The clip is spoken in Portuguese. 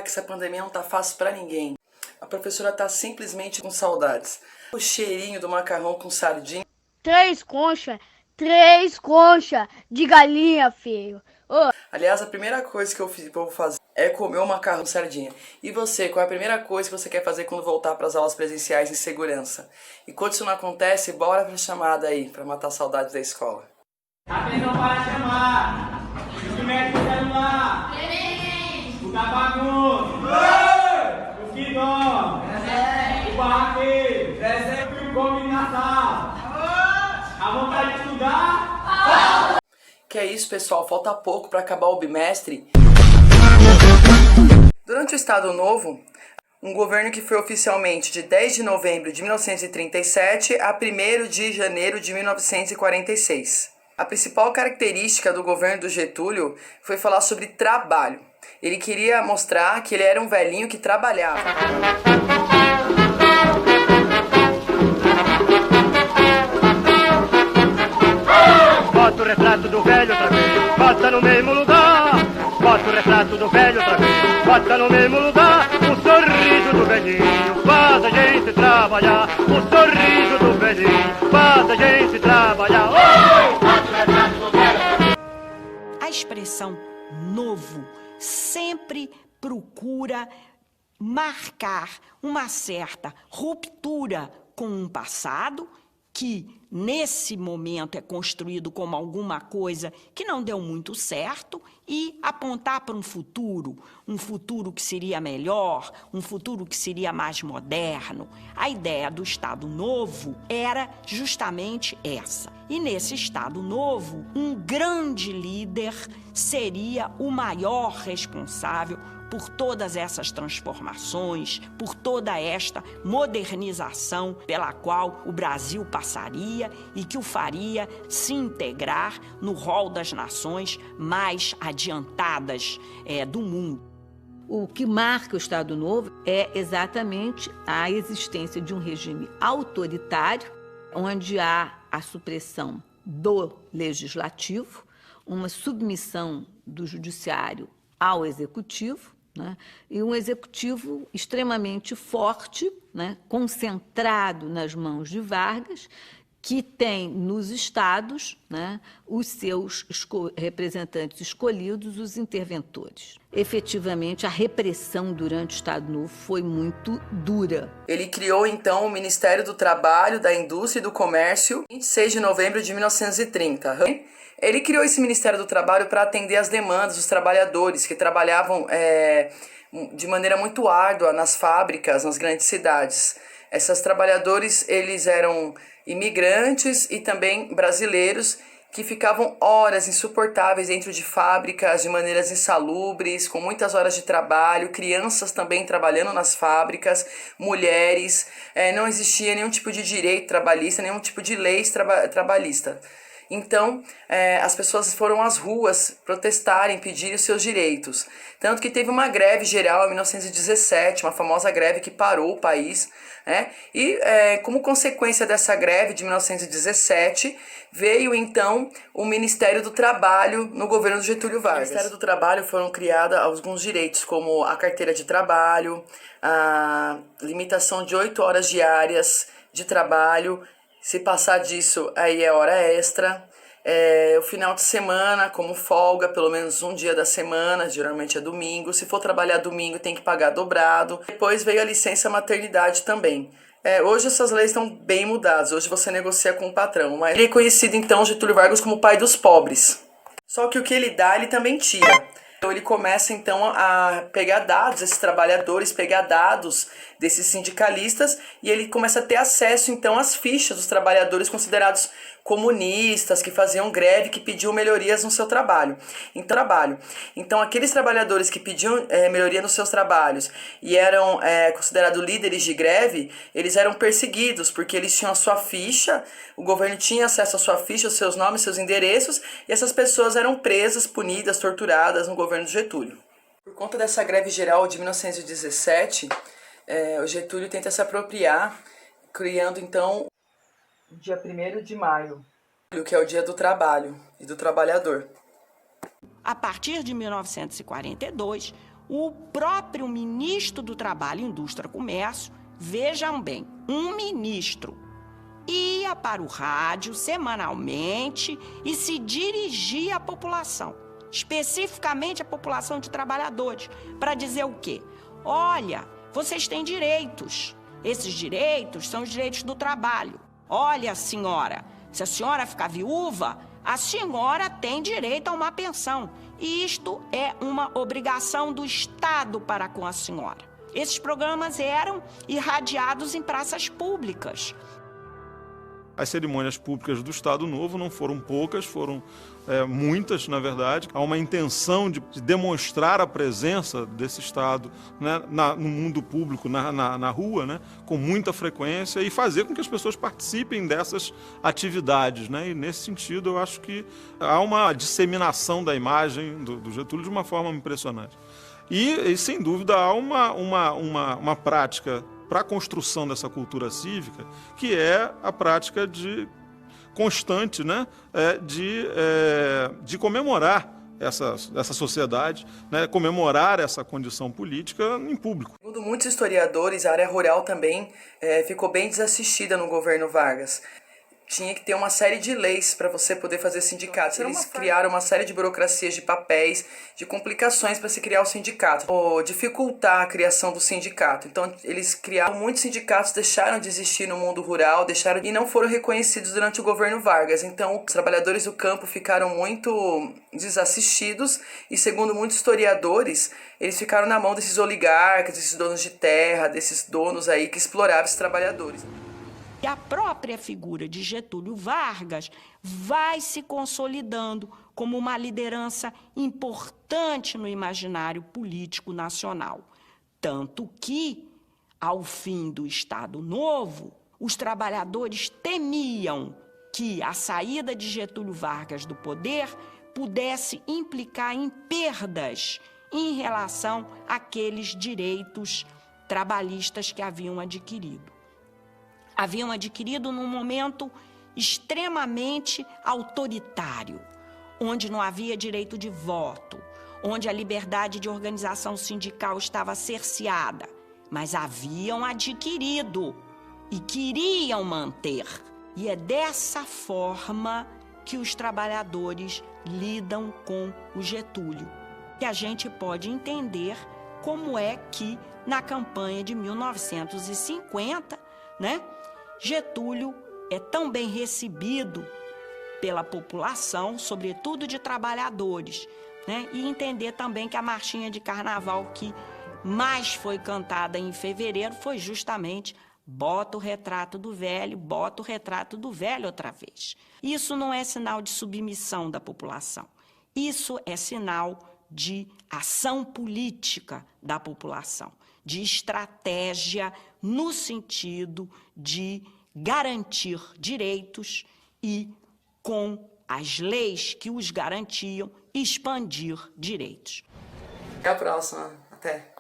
que essa pandemia não tá fácil pra ninguém. A professora tá simplesmente com saudades. O cheirinho do macarrão com sardinha. Três conchas de galinha, filho. Ô, Aliás, a primeira coisa que eu vou fazer é comer o macarrão com sardinha. E você, qual é a primeira coisa que você quer fazer quando voltar para as aulas presenciais em segurança? E quando isso não acontece, bora pra chamada aí, pra matar saudades da escola. Atenção para chamar! O que mexe no celular? O da bagunça! O que dorme? O barraqueiro! E o come na sala! A vontade de estudar? Que é isso, pessoal, falta pouco para acabar o bimestre. Durante o Estado Novo, um governo que foi oficialmente de 10 de novembro de 1937 a 1º de janeiro de 1946. A principal característica do governo do Getúlio foi falar sobre trabalho. Ele queria mostrar que ele era um velhinho que trabalhava. Bota o retrato do velho outra vez, bota no mesmo lugar. Bota o retrato do velho outra vez, bota no mesmo lugar. O sorriso do velhinho faz a gente trabalhar. O sorriso do velhinho faz a gente trabalhar. Bota o retrato do velho. A expressão novo sempre procura marcar uma certa ruptura com um passado que, nesse momento, é construído como alguma coisa que não deu muito certo e apontar para um futuro que seria melhor, um futuro que seria mais moderno. A ideia do Estado Novo era justamente essa. E nesse Estado Novo, um grande líder seria o maior responsável por todas essas transformações, por toda esta modernização pela qual o Brasil passaria e que o faria se integrar no rol das nações mais adiantadas do mundo. O que marca o Estado Novo é exatamente a existência de um regime autoritário, onde há a supressão do legislativo, uma submissão do judiciário ao executivo, né? E um executivo extremamente forte, né? Concentrado nas mãos de Vargas, que tem nos estados, né, os seus representantes escolhidos, os interventores. Efetivamente, a repressão durante o Estado Novo foi muito dura. Ele criou, então, o Ministério do Trabalho, da Indústria e do Comércio, em 26 de novembro de 1930. Ele criou esse Ministério do Trabalho para atender às demandas dos trabalhadores que trabalhavam de maneira muito árdua nas fábricas, nas grandes cidades. Esses trabalhadores, eles eram imigrantes e também brasileiros que ficavam horas insuportáveis dentro de fábricas, de maneiras insalubres, com muitas horas de trabalho, crianças também trabalhando nas fábricas, mulheres, não existia nenhum tipo de direito trabalhista, nenhum tipo de lei trabalhista. Então, as pessoas foram às ruas protestarem, pedirem os seus direitos. Tanto que teve uma greve geral em 1917, uma famosa greve que parou o país, né? E como consequência dessa greve de 1917, veio então o Ministério do Trabalho no governo do Getúlio Vargas. No Ministério do Trabalho foram criados alguns direitos, como a carteira de trabalho, a limitação de 8 horas diárias de trabalho. Se passar disso, aí é hora extra. O final de semana, como folga, pelo menos um dia da semana, geralmente é domingo. Se for trabalhar domingo, tem que pagar dobrado. Depois veio a licença maternidade também. Hoje essas leis estão bem mudadas. Hoje você negocia com o patrão. Mas ele é conhecido, então, Getúlio Vargas, como o pai dos pobres. Só que o que ele dá, ele também tira. Então ele começa então a pegar dados, esses trabalhadores, pegar dados desses sindicalistas, e ele começa a ter acesso então às fichas dos trabalhadores considerados comunistas, que faziam greve, que pediam melhorias no seu trabalho. Então aqueles trabalhadores que pediam melhoria nos seus trabalhos e eram considerados líderes de greve, eles eram perseguidos, porque eles tinham a sua ficha, o governo tinha acesso à sua ficha, os seus nomes, seus endereços, e essas pessoas eram presas, punidas, torturadas no governo de Getúlio. Por conta dessa greve geral de 1917, o Getúlio tenta se apropriar, criando então o dia 1º de maio, que é o dia do trabalho e do trabalhador. A partir de 1942, o próprio ministro do Trabalho, Indústria e Comércio, vejam bem, um ministro ia para o rádio semanalmente e se dirigia à população, especificamente à população de trabalhadores, para dizer o quê? Olha, vocês têm direitos. Esses direitos são os direitos do trabalho. Olha, senhora, se a senhora ficar viúva, a senhora tem direito a uma pensão. E isto é uma obrigação do Estado para com a senhora. Esses programas eram irradiados em praças públicas. As cerimônias públicas do Estado Novo não foram poucas, foram muitas, na verdade. Há uma intenção de demonstrar a presença desse Estado, né, no mundo público, na rua, né, com muita frequência, e fazer com que as pessoas participem dessas atividades, né? E, nesse sentido, eu acho que há uma disseminação da imagem do Getúlio de uma forma impressionante. E sem dúvida, há uma prática para a construção dessa cultura cívica, que é a prática constante, né, de comemorar essa sociedade, né, comemorar essa condição política em público. Segundo muitos historiadores, a área rural também ficou bem desassistida no governo Vargas. Tinha que ter uma série de leis para você poder fazer sindicatos. Eles criaram uma série de burocracias, de papéis, de complicações para se criar o sindicato, ou dificultar a criação do sindicato. Então, eles criaram muitos sindicatos, deixaram de existir no mundo rural, e não foram reconhecidos durante o governo Vargas. Então, os trabalhadores do campo ficaram muito desassistidos e, segundo muitos historiadores, eles ficaram na mão desses oligarcas, desses donos de terra, desses donos aí que exploravam os trabalhadores. E a própria figura de Getúlio Vargas vai se consolidando como uma liderança importante no imaginário político nacional. Tanto que, ao fim do Estado Novo, os trabalhadores temiam que a saída de Getúlio Vargas do poder pudesse implicar em perdas em relação àqueles direitos trabalhistas que haviam adquirido. Haviam adquirido num momento extremamente autoritário, onde não havia direito de voto, onde a liberdade de organização sindical estava cerceada, mas haviam adquirido e queriam manter. E é dessa forma que os trabalhadores lidam com o Getúlio, que a gente pode entender como é que, na campanha de 1950, né, Getúlio é tão bem recebido pela população, sobretudo de trabalhadores, né? E entender também que a marchinha de carnaval que mais foi cantada em fevereiro foi justamente bota o retrato do velho, bota o retrato do velho outra vez. Isso não é sinal de submissão da população. Isso é sinal de ação política da população, de estratégia no sentido de garantir direitos e, com as leis que os garantiam, expandir direitos. Até a próxima. Até.